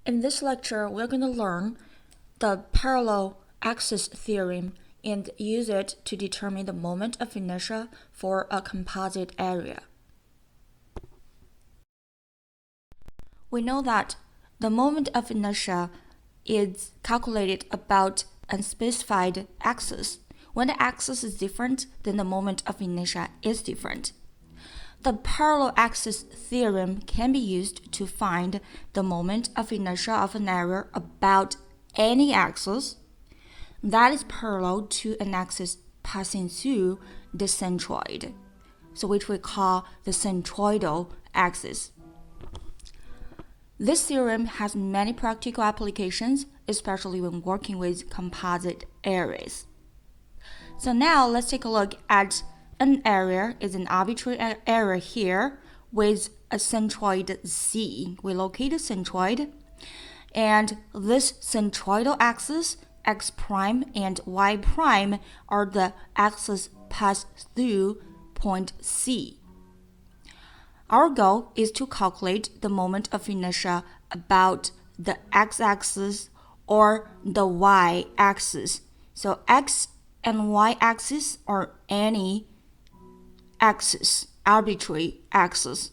In this lecture, we're going to learn the parallel axis theorem and use it to determine the moment of inertia for a composite area. We know that the moment of inertia is calculated about a specified axis. When the axis is different, then the moment of inertia is different. The parallel axis theorem can be used to find the moment of inertia of an area about any axis that is parallel to an axis passing through the centroid, so which we call the centroidal axis. This theorem has many practical applications, especially when working with composite areas. So now let's take a look at an area is an arbitrary area here with a centroid C. We locate a centroid, and this centroidal axis, x prime and y prime, are the axes passed through point C. Our goal is to calculate the moment of inertia about the x-axis or the y-axis. So x and y-axis are any axis, arbitrary axis.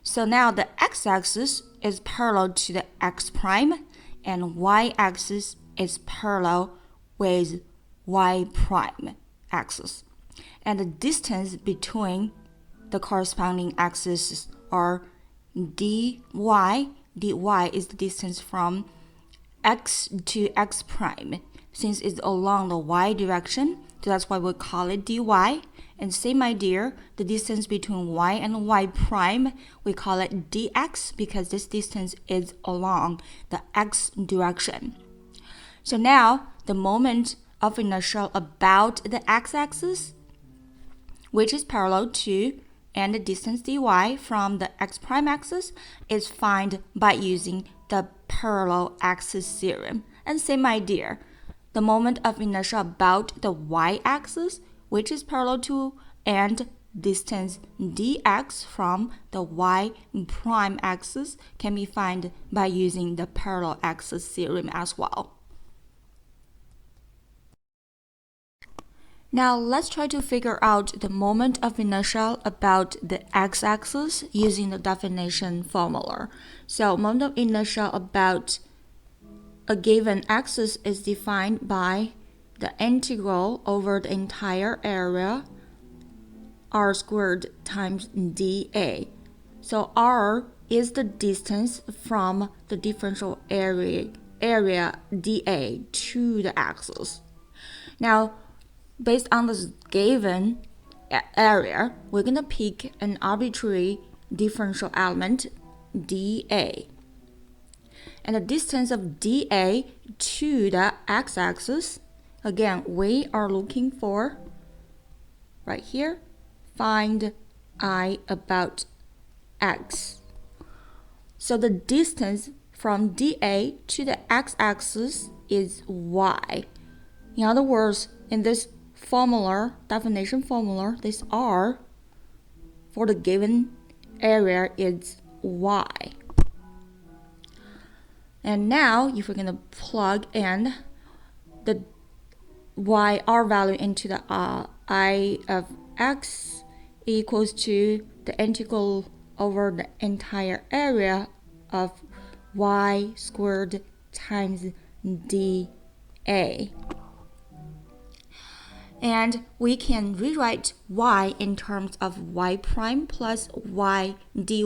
So now the x-axis is parallel to the x prime and y-axis is parallel with y prime axis. And the distance between the corresponding axes are dy. Dy is the distance from x to x prime, since it's along the y direction, so that's why we call it dy. And same idea, the distance between y and y prime, we call it dx because this distance is along the x direction. So now the moment of inertia about the x-axis, which is parallel to and the distance dy from the x prime axis, is found by using the parallel axis theorem. And same idea, the moment of inertia about the y-axis, which is parallel to and distance dx from the y prime axis, can be found by using the parallel axis theorem as well. Now let's try to figure out the moment of inertia about the x-axis using the definition formula. So moment of inertia about a given axis is defined by the integral over the entire area r squared times dA. So r is the distance from the differential area dA to the axis. Now, based on this given area, we're going to pick an arbitrary differential element dA. And the distance of dA to the x-axis, again, we are looking for, right here, find I about x. So the distance from dA to the x-axis is y. In other words, in this formula, definition formula, this r for the given area is y. And now, if we're going to plug in the r value into the I of x equals to the integral over the entire area of y squared times dA. And we can rewrite y in terms of y prime plus y dy,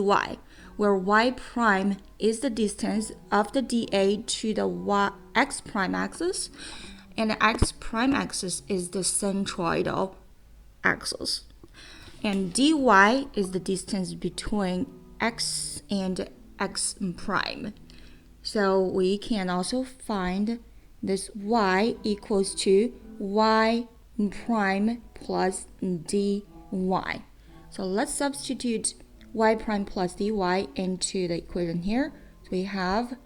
where y prime is the distance of the dA to the x prime axis, and the x prime axis is the centroidal axis. And dy is the distance between x and x prime. So we can also find this y equals to y prime plus dy. So let's substitute y prime plus dy into the equation here. So we have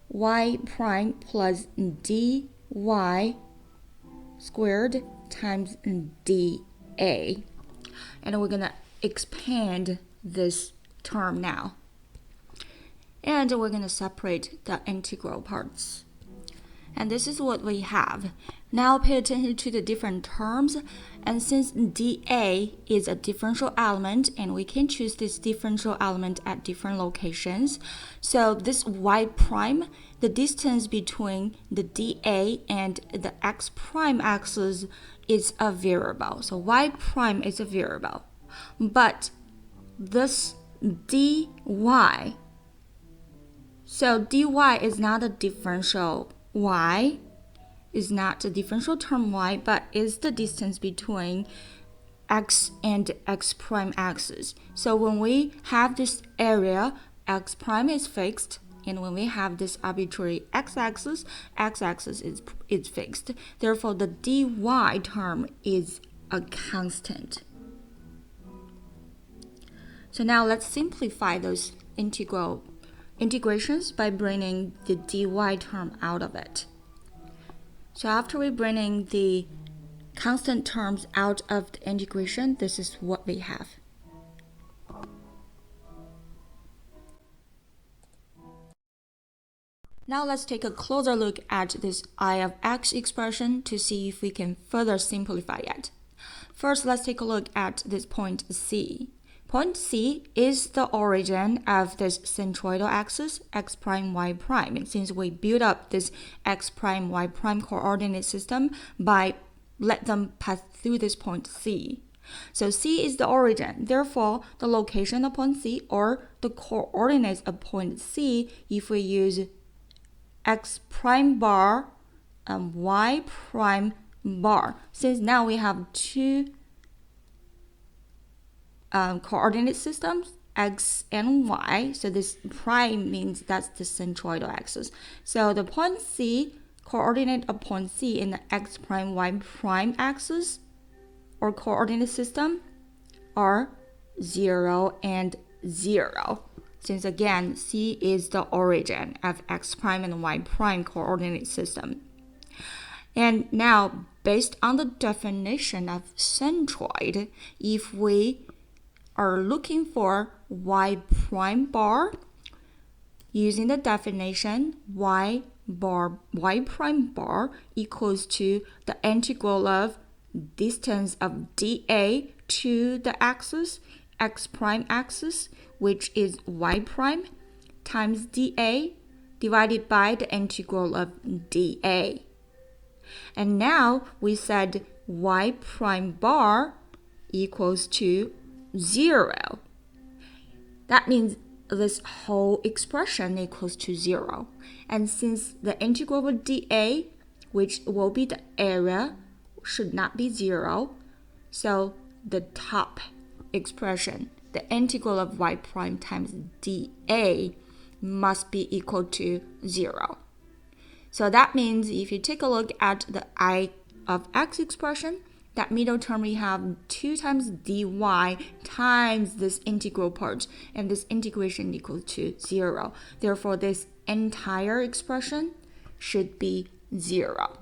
y prime plus dy squared times dA. And we're going to expand this term now. And we're going to separate the integral parts. And this is what we have. Now pay attention to the different terms. And since dA is a differential element, and we can choose this differential element at different locations, so this y prime, the distance between the dA and the x prime axis is a variable. So y prime is a variable. But this dy, so dy is not a differential y, is not a differential term y, but is the distance between x and x prime axis. So when we have this area, x prime is fixed, and when we have this arbitrary x-axis is fixed. Therefore, the dy term is a constant. So now let's simplify those integrations by bringing the dy term out of it. So after we bringing the constant terms out of the integration, this is what we have. Now let's take a closer look at this I of x expression to see if we can further simplify it. First, let's take a look at this point C. Point C is the origin of this centroidal axis, x prime, y prime. And since we build up this x prime, y prime coordinate system by let them pass through this point C. So C is the origin. Therefore, the location of point C or the coordinates of point C, if we use x prime bar and y prime bar, since now we have two coordinate systems, x and y, so this prime means that's the centroidal axis. So the point C, coordinate of point C in the x prime, y prime axis or coordinate system are 0 and 0. Since again, C is the origin of x prime and y prime coordinate system. And now, based on the definition of centroid, if we are looking for y prime bar, using the definition y prime bar equals to the integral of distance of dA to the axis, x prime axis, which is y prime, times dA divided by the integral of dA. And now we said y prime bar equals to 0. That means this whole expression equals to 0. And since the integral of dA, which will be the area, should not be 0, so the top expression, the integral of y prime times dA, must be equal to 0. So that means if you take a look at the I of x expression, that middle term we have 2 times dy times this integral part, and this integration equals to 0. Therefore, this entire expression should be 0.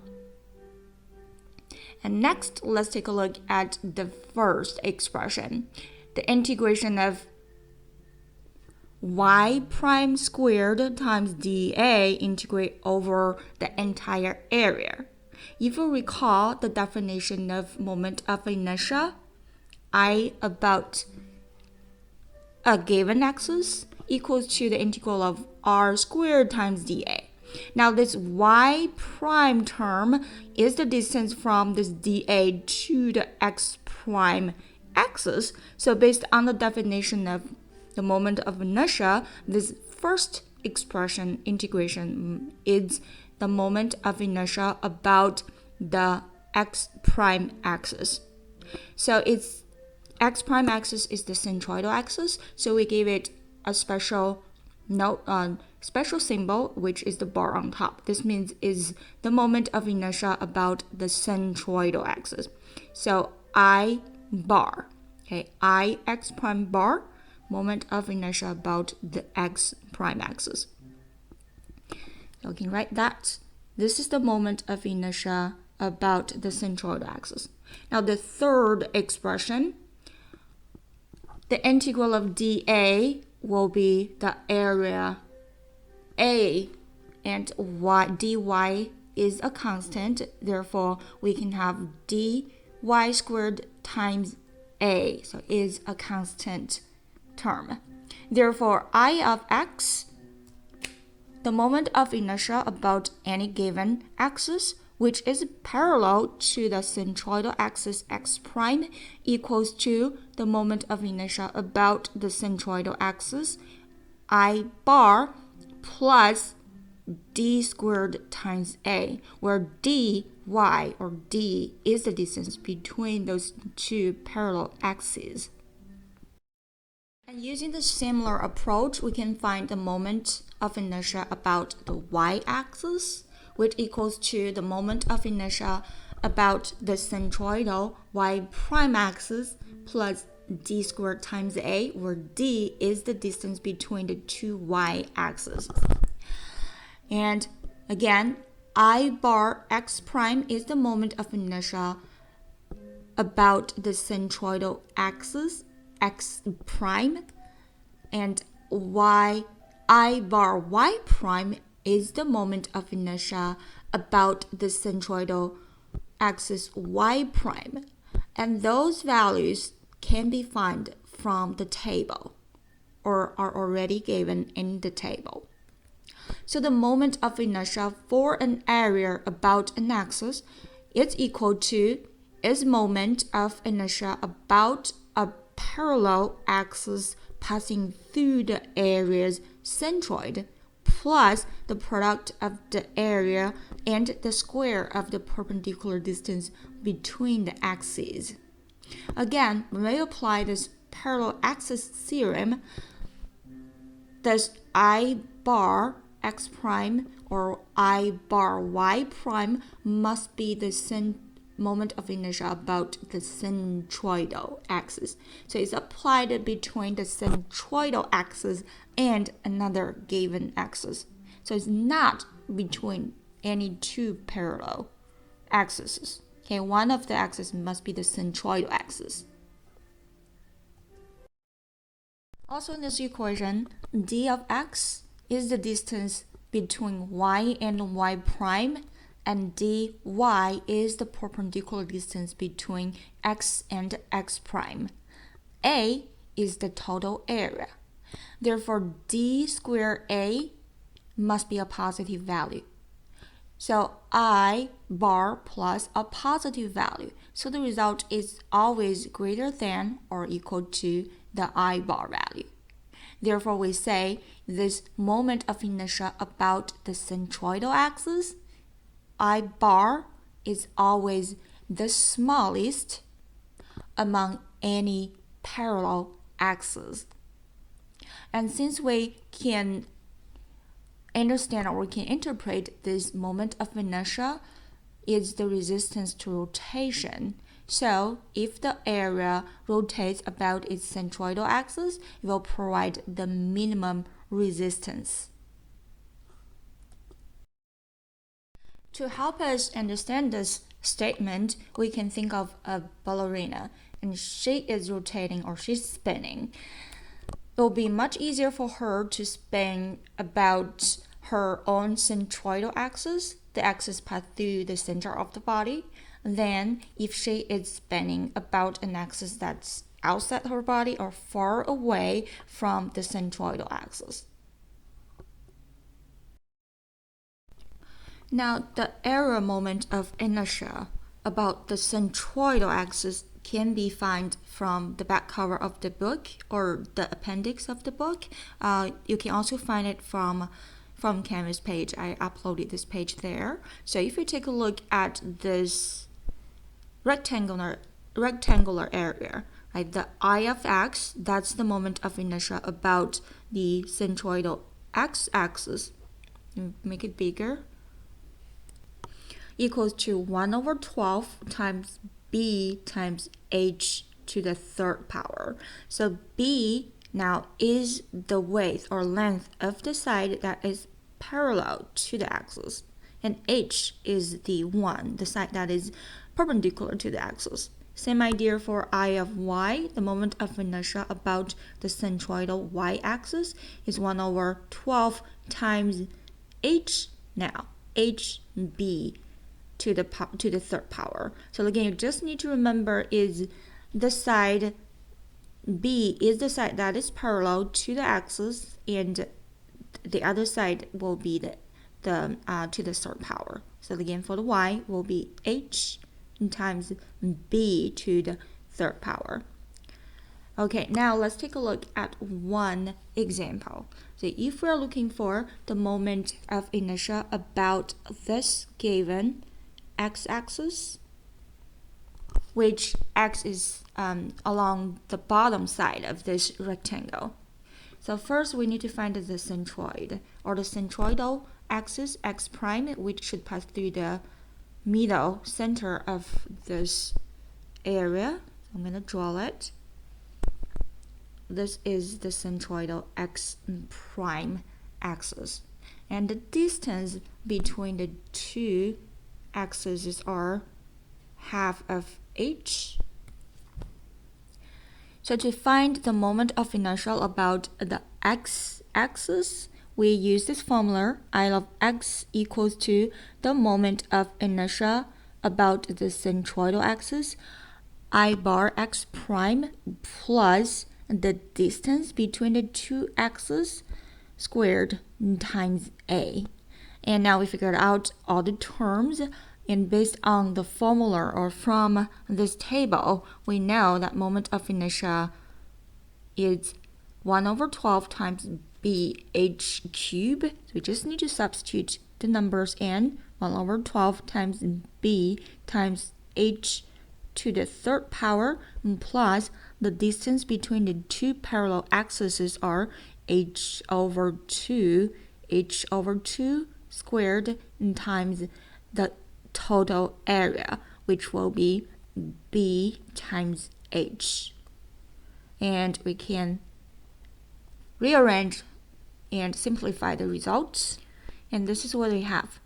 And next, let's take a look at the first expression, the integration of y prime squared times dA integrate over the entire area. If you recall the definition of moment of inertia, I about a given axis equals to the integral of r squared times dA. Now this y prime term is the distance from this dA to the x prime axis. So based on the definition of the moment of inertia, this first expression integration is the moment of inertia about the x prime axis. So it's x prime axis is the centroidal axis, so we give it a special special symbol, which is the bar on top. This means is the moment of inertia about the centroidal axis. So I bar, okay, I x prime bar, moment of inertia about the x prime axis. So you can write that. This is the moment of inertia about the centroidal axis. Now the third expression, the integral of dA will be the area a and dy is a constant. Therefore, we can have dy squared times a. So is a constant term. Therefore, I of x, the moment of inertia about any given axis, which is parallel to the centroidal axis x prime, equals to the moment of inertia about the centroidal axis I bar plus d squared times a, where dy or d is the distance between those two parallel axes. And using the similar approach, we can find the moment of inertia about the y-axis, which equals to the moment of inertia about the centroidal y prime axis plus d squared times a, where d is the distance between the two y-axes. And again, I bar x prime is the moment of inertia about the centroidal axis x prime, and I bar y prime is the moment of inertia about the centroidal axis y prime, and those values can be found from the table or are already given in the table. So the moment of inertia for an area about an axis is equal to its moment of inertia about a parallel axis passing through the area's centroid plus the product of the area and the square of the perpendicular distance between the axes. Again, when we apply this parallel axis theorem, thus I bar x prime or I bar y prime must be the moment of inertia about the centroidal axis. So it's applied between the centroidal axis and another given axis. So it's not between any two parallel axes. Okay, one of the axes must be the centroidal axis. Also in this equation, d of x is the distance between y and y prime, and dy is the perpendicular distance between x and x prime. A is the total area. Therefore, d squared a must be a positive value. So I bar plus a positive value. So the result is always greater than or equal to the I bar value. Therefore, we say this moment of inertia about the centroidal axis, I bar is always the smallest among any parallel axes. And since we can understand or we can interpret this moment of inertia is the resistance to rotation. So if the area rotates about its centroidal axis, it will provide the minimum resistance. To help us understand this statement, we can think of a ballerina, and she is rotating or she's spinning. It will be much easier for her to spin about her own centroidal axis, the axis passed through the center of the body, than if she is spinning about an axis that's outside her body or far away from the centroidal axis. Now, the area moment of inertia about the centroidal axis can be found from the back cover of the book or the appendix of the book. You can also find it from Canvas page. I uploaded this page there. So if you take a look at this rectangular area, right, the I of x, that's the moment of inertia about the centroidal x-axis. Make it bigger. Equals to 1/12 times b times h to the third power. So b now is the width or length of the side that is parallel to the axis, and h is the side that is perpendicular to the axis. Same idea for I of y. The moment of inertia about the centroidal y-axis is 1 over 12 times h now, hb to the third power. So again, you just need to remember is the side b is the side that is parallel to the axis, and the other side will be the to the third power. So again, for the y will be h times b to the third power. Okay, now let's take a look at one example. So if we're looking for the moment of inertia about this given x-axis, which x is along the bottom side of this rectangle. So first we need to find the centroid, or the centroidal axis x prime, which should pass through the middle center of this area. I'm going to draw it. This is the centroidal x prime axis, and the distance between the two axes are half of h. So to find the moment of inertia about the x-axis, we use this formula, I of x equals to the moment of inertia about the centroidal axis, I bar x prime plus the distance between the two axes squared times a. And now we figured out all the terms, and based on the formula or from this table, we know that moment of inertia is 1 over 12 times bh cubed. So we just need to substitute the numbers in. 1 over 12 times b times h to the third power plus the distance between the two parallel axes are h over 2 squared times the total area, which will be b times h. And we can rearrange and simplify the results. And this is what we have.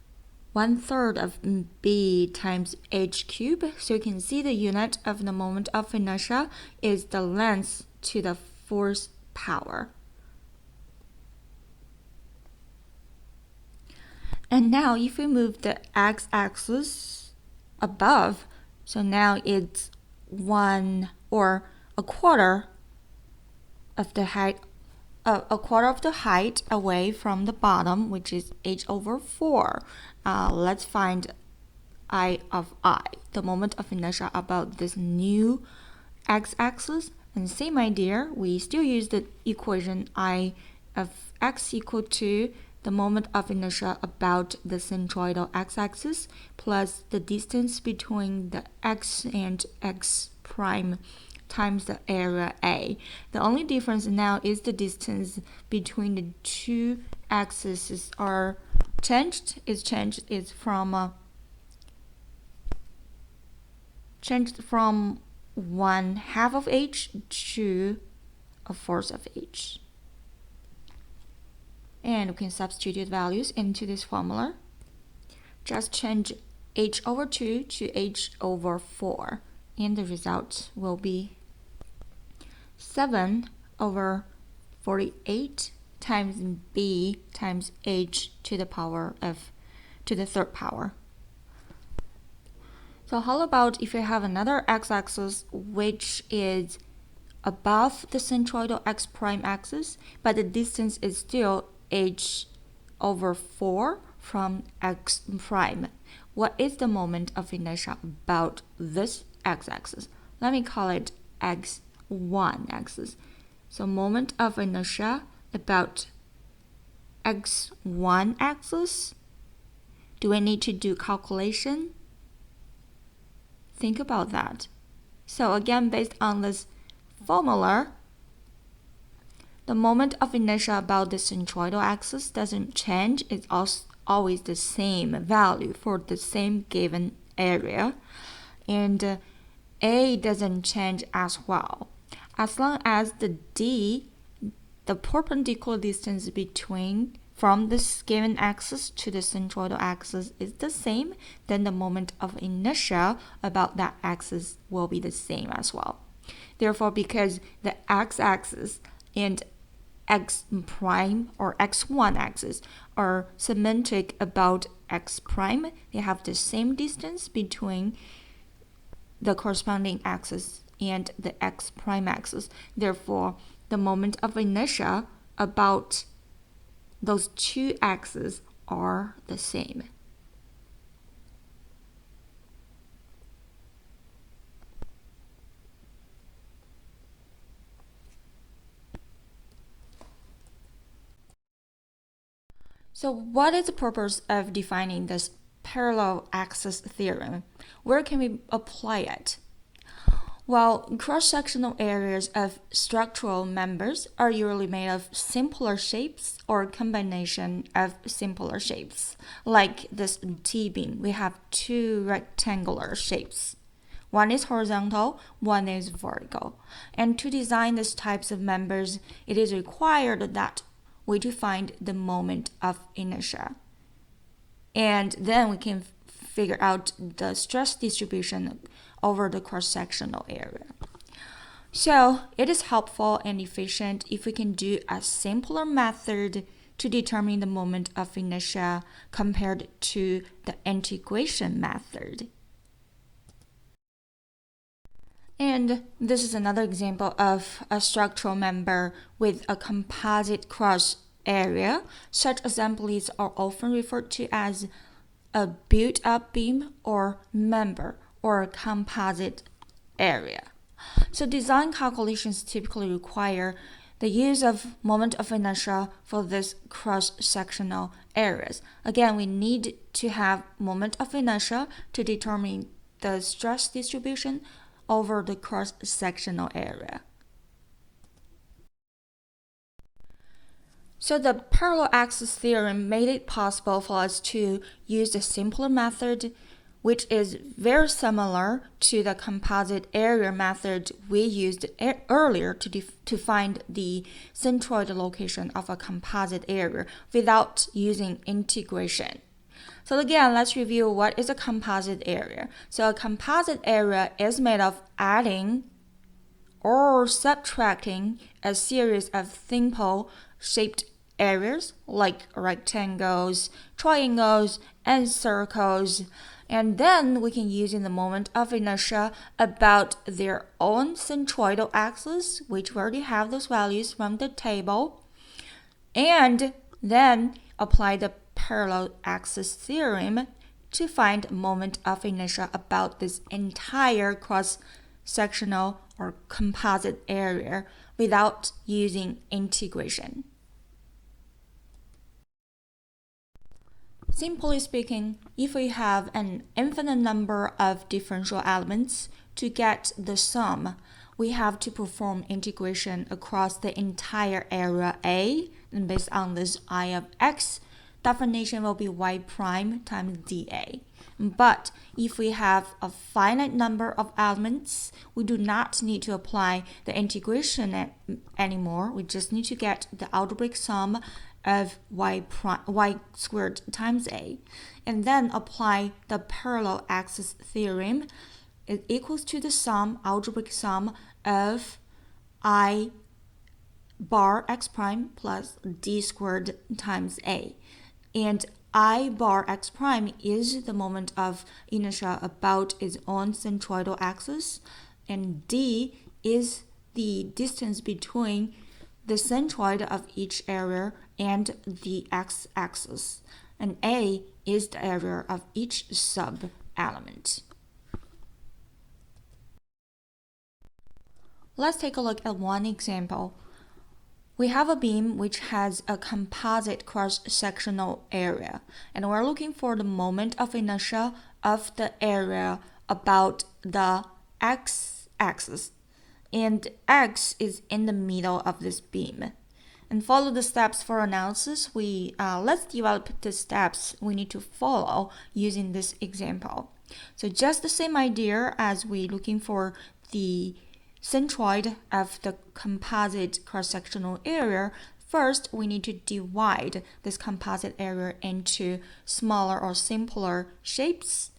1/3 of b times h cubed. So you can see the unit of the moment of inertia is the length to the fourth power. And now if we move the x-axis above, so now it's 1 or a quarter of the height, away from the bottom, which is h over 4. Let's find I of I, the moment of inertia about this new x-axis. And same idea, we still use the equation I of x equal to the moment of inertia about the centroidal x-axis plus the distance between the x and x prime times the area A. The only difference now is the distance between the two axes are changed. It's from 1/2 of h to 1/4 of h. And we can substitute values into this formula. Just change h over 2 to h over 4, and the result will be 7 over 48 times b times h to the third power. So how about if you have another x-axis which is above the centroidal x prime axis, but the distance is still h over 4 from x prime. What is the moment of inertia about this x-axis? Let me call it x1 axis. So moment of inertia about x1 axis. Do I need to do calculation? Think about that. So again, based on this formula, the moment of inertia about the centroidal axis doesn't change. It's always the same value for the same given area. And A doesn't change as well. As long as the D, the perpendicular distance between from this given axis to the centroidal axis is the same, then the moment of inertia about that axis will be the same as well. Therefore, because the x-axis and x prime or x1 axis are symmetric about x prime, they have the same distance between the corresponding axis and the x prime axis. Therefore, the moment of inertia about those two axes are the same. So what is the purpose of defining this parallel axis theorem? Where can we apply it? Well, cross-sectional areas of structural members are usually made of simpler shapes or combination of simpler shapes. Like this T-beam, we have two rectangular shapes. One is horizontal, one is vertical. And to design these types of members, it is required that we define the moment of inertia. And then we can figure out the stress distribution over the cross-sectional area. So it is helpful and efficient if we can do a simpler method to determine the moment of inertia compared to the integration method. And this is another example of a structural member with a composite cross area. Such assemblies are often referred to as a built-up beam or member or a composite area. So design calculations typically require the use of moment of inertia for these cross-sectional areas. Again, we need to have moment of inertia to determine the stress distribution over the cross-sectional area. So the parallel axis theorem made it possible for us to use a simpler method, which is very similar to the composite area method we used earlier to find the centroid location of a composite area without using integration. So again, let's review what is a composite area. So a composite area is made of adding or subtracting a series of simple shaped areas like rectangles, triangles, and circles. And then we can use in the moment of inertia about their own centroidal axis, which we already have those values from the table. And then apply the parallel axis theorem to find moment of inertia about this entire cross-sectional or composite area without using integration. Simply speaking, if we have an infinite number of differential elements, to get the sum, we have to perform integration across the entire area A, and based on this I of x, definition will be y prime times dA. But if we have a finite number of elements, we do not need to apply the integration anymore. We just need to get the algebraic sum of y squared times a, and then apply the parallel axis theorem. It equals to the sum, algebraic sum of I bar x prime plus d squared times a. And I bar x prime is the moment of inertia about its own centroidal axis, and d is the distance between the centroid of each area and the x-axis, and a is the area of each sub-element. Let's take a look at one example. We have a beam which has a composite cross-sectional area, and we're looking for the moment of inertia of the area about the x-axis, and x is in the middle of this beam. And follow the steps for analysis. Let's develop the steps we need to follow using this example. So just the same idea as we looking for the centroid of the composite cross-sectional area. First, we need to divide this composite area into smaller or simpler shapes.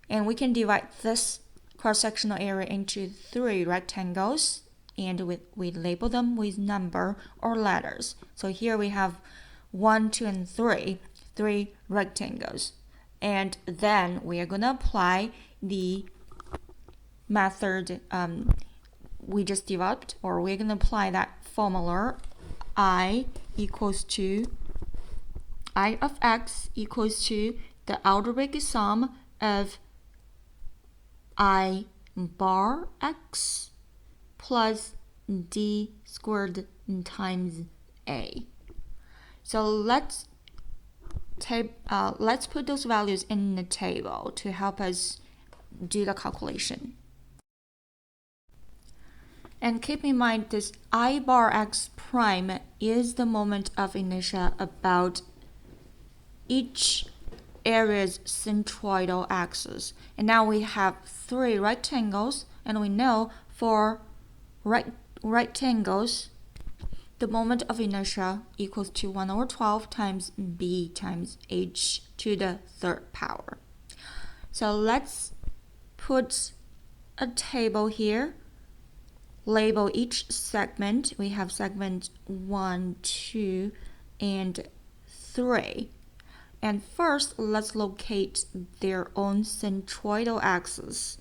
And we can divide this cross-sectional area into 3 rectangles, and we label them with number or letters. So here we have 1, 2, and 3 rectangles. And then we are going to apply the method we just developed, or we're going to apply that formula I of x equals to the algebraic sum of I bar x plus d squared times a. So let's put those values in the table to help us do the calculation. And keep in mind, this I bar x prime is the moment of inertia about each area's centroidal axis. And now we have 3 rectangles, and we know for rectangles, the moment of inertia equals to 1/12 times b times h to the 3rd power. So let's put a table here. Label each segment. We have segment 1, 2, and 3. And first, let's locate their own centroidal axis,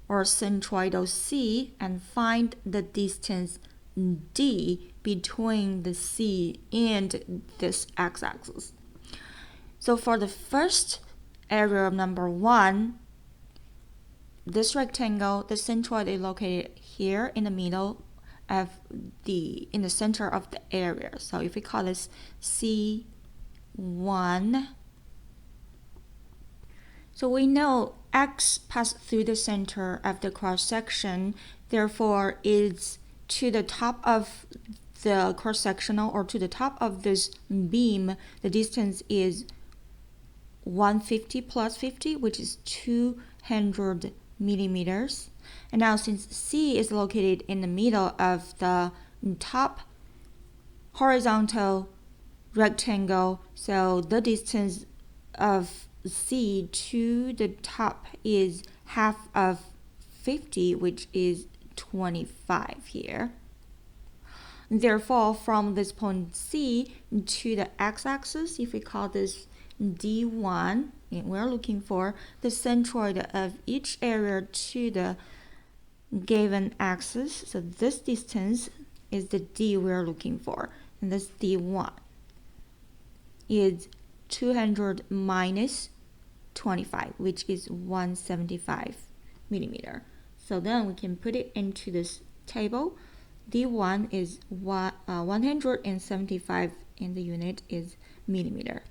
or centroidal C, and find the distance d between the C and this x-axis. So for the first area of number 1, this rectangle, the centroid is located here in the middle of in the center of the area. So if we call this C1, so we know x passed through the center of the cross section, therefore it's to the top of the cross sectional, or to the top of this beam, the distance is 150 plus 50, which is 200 millimeters. And now since C is located in the middle of the top horizontal rectangle, so the distance of C to the top is half of 50, which is 25 here. Therefore, from this point C to the x-axis, if we call this D1, and we're looking for the centroid of each area to the given axis. So this distance is the D we're looking for, and this D1 is 200 minus 25, which is 175 millimeter. So then we can put it into this table. D1 is 175, and the unit is millimeter.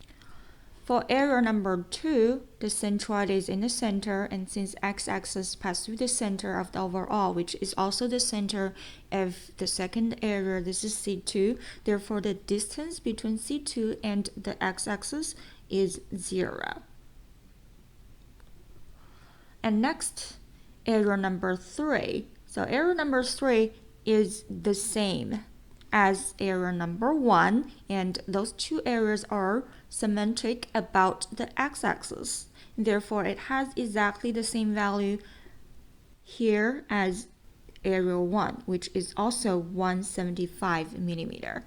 For area number 2, the centroid is in the center, and since x-axis passes through the center of the overall, which is also the center of the second area, this is C2. Therefore, the distance between C2 and the x-axis is 0. And next, area number 3. So area number 3 is the same as area number 1, and those two areas are symmetric about the x-axis. Therefore, it has exactly the same value here as area 1, which is also 175 millimeter.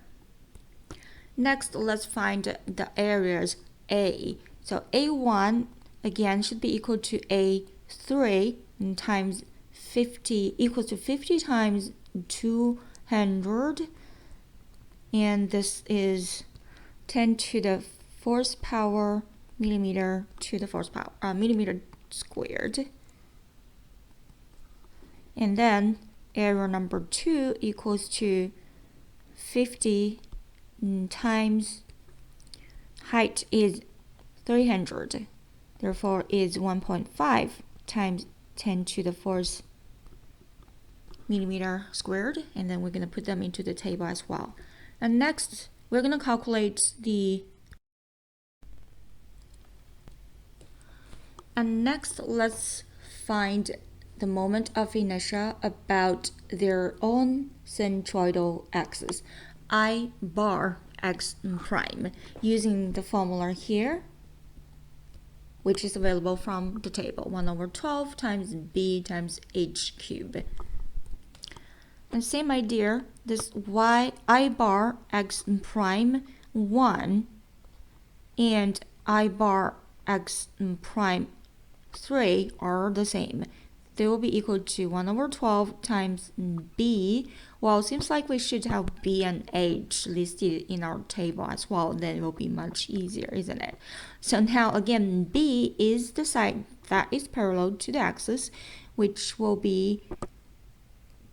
Next, let's find the areas A. So A1 again should be equal to A3 times 50, equals to 50 times 200, and this is 10 to the 4th power millimeter to the 4th power millimeter squared. And then area number 2 equals to 50 times height is 300, therefore is 1.5 times 10 to the 4th millimeter squared, and then we're going to put them into the table as well. And next, we're going to calculate let's find the moment of inertia about their own centroidal axis. I bar x prime using the formula here, which is available from the table, 1/12 times b times h cubed. And same idea, this I bar x prime 1 and I bar x prime 3 are the same. They will be equal to 1/12 times b. Well, it seems like we should have b and h listed in our table as well. Then it will be much easier, isn't it? So now again, b is the side that is parallel to the axis, which will be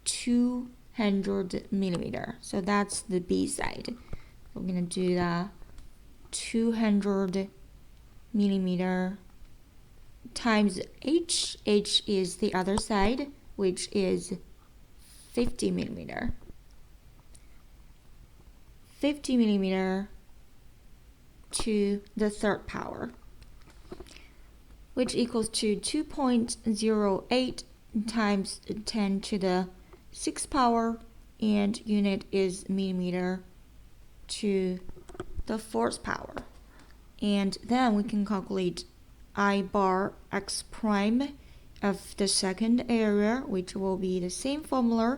200 millimeter. So that's the b side. We're going to do the 200 millimeter times h. H is the other side, which is 50 millimeter. 50 millimeter to the third power, which equals to 2.08 times 10 to the 6th power, and unit is millimeter to the 4th power. And then we can calculate I bar x prime of the second area, which will be the same formula,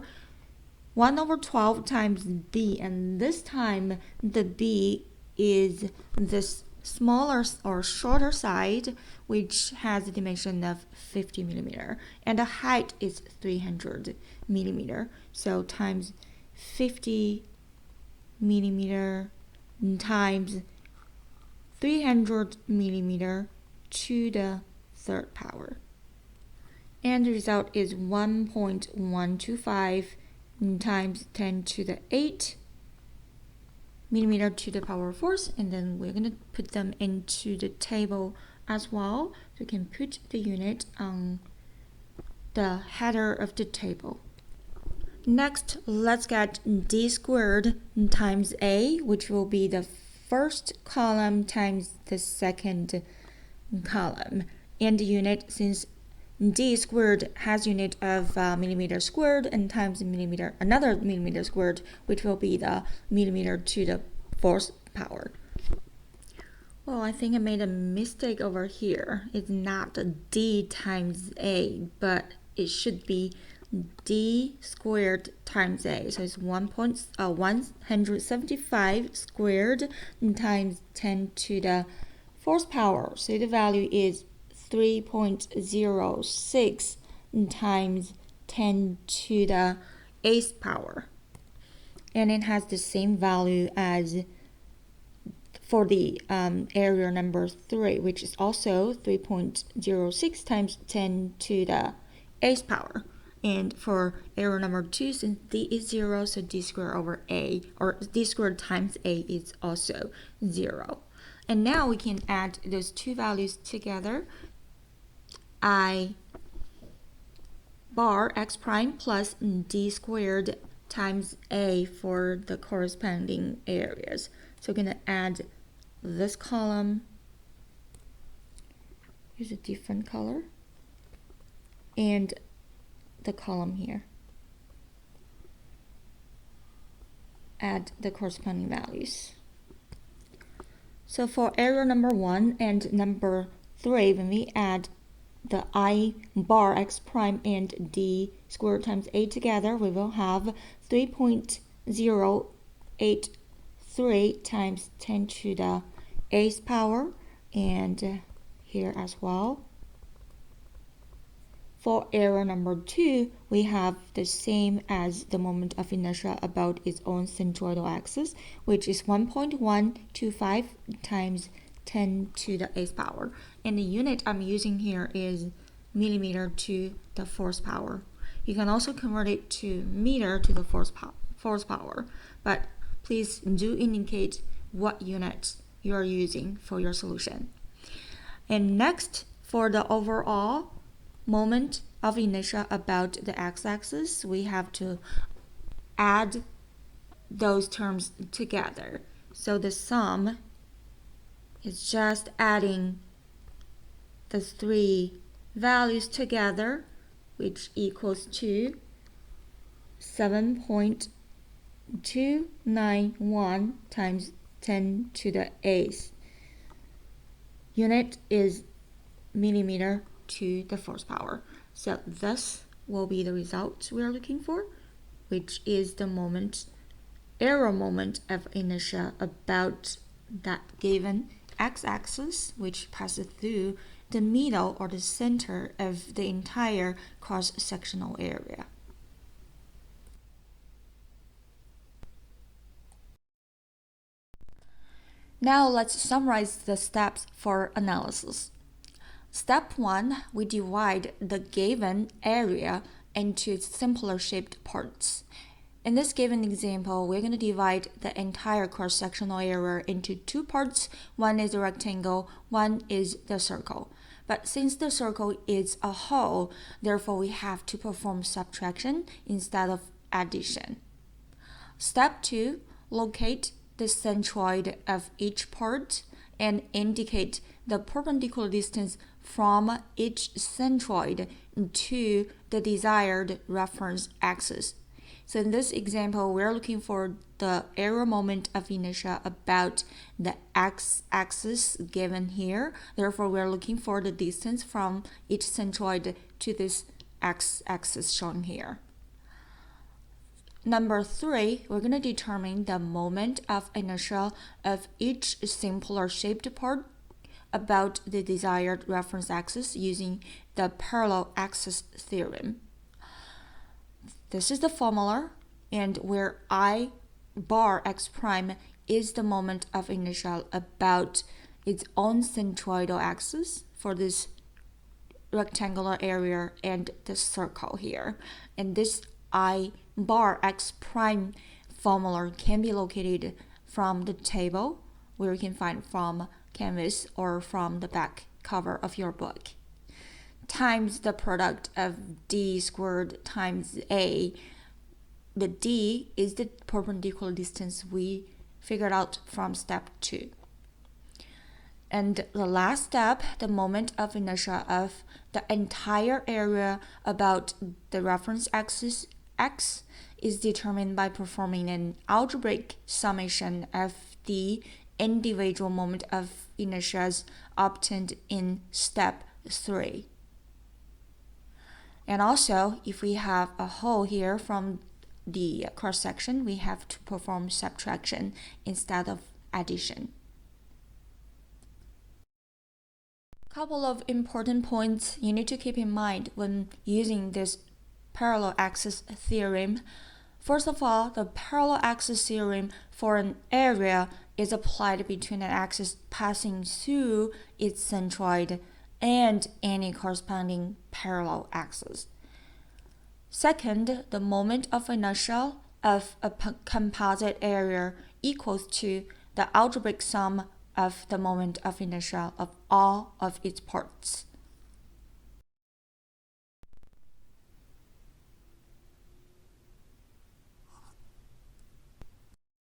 1/12 times b, and this time the b is this smaller or shorter side, which has a dimension of 50 millimeter, and the height is 300 millimeter. So times 50 millimeter times 300 millimeter to the third power. And the result is 1.125 times 10 to the 8 millimeter to the power 4th, and then we're going to put them into the table as well. So we can put the unit on the header of the table. Next, let's get d squared times a, which will be the first column times the second column. And the unit, since d squared has unit of millimeter squared and times millimeter, another millimeter squared, which will be the millimeter to the 4th power. Well, I think I made a mistake over here. It's not d times a, but it should be d squared times a. So it's 175 squared times 10 to the 4th power. So the value is 3.06 times 10 to the 8th power. And it has the same value as for the area number 3, which is also 3.06 times 10 to the 8th power. And for area number 2, since d is 0, so d squared over a, or d squared times a, is also 0. And now we can add those two values together. I bar x prime plus d squared times a for the corresponding areas. So we're going to add this column. Here's a different color. And the column here. Add the corresponding values. So for area number 1 and number 3, when we add the I bar x prime and d squared times a together, we will have 3.083 times 10 to the 8th power, and here as well. For area number 2, we have the same as the moment of inertia about its own centroidal axis, which is 1.125 times 10 to the 8th power. And the unit I'm using here is millimeter to the 4th power. You can also convert it to meter to the 4th power, but please do indicate what units you are using for your solution. And next, for the overall moment of inertia about the x-axis, we have to add those terms together. So the sum is just adding the three values together, which equals to 7.0 291 times 10 to the 8th. Unit is millimeter to the fourth power. So this will be the result we are looking for, which is the moment, error moment of inertia about that given x-axis, which passes through the middle or the center of the entire cross-sectional area. Now let's summarize the steps for analysis. Step 1, we divide the given area into simpler shaped parts. In this given example, we're going to divide the entire cross-sectional area into two parts. One is a rectangle, one is the circle. But since the circle is a whole, therefore we have to perform subtraction instead of addition. Step 2, locate the centroid of each part and indicate the perpendicular distance from each centroid to the desired reference axis. So in this example, we're looking for the error moment of inertia about the x-axis given here. Therefore, we're looking for the distance from each centroid to this x-axis shown here. Number 3, we're going to determine the moment of inertia of each simpler shaped part about the desired reference axis using the parallel axis theorem. This is the formula, and where I bar x prime is the moment of inertia about its own centroidal axis for this rectangular area and the circle here. And this I bar x prime formula can be located from the table, where you can find from Canvas or from the back cover of your book, times the product of d squared times a. The d is the perpendicular distance we figured out from step 2. And the last step, the moment of inertia of the entire area about the reference axis x, is determined by performing an algebraic summation of the individual moment of inertias obtained in step 3. And also, if we have a hole here from the cross section, we have to perform subtraction instead of addition. Couple of important points you need to keep in mind when using this parallel axis theorem. First of all, the parallel axis theorem for an area is applied between an axis passing through its centroid and any corresponding parallel axis. Second, the moment of inertia of a composite area equals to the algebraic sum of the moment of inertia of all of its parts.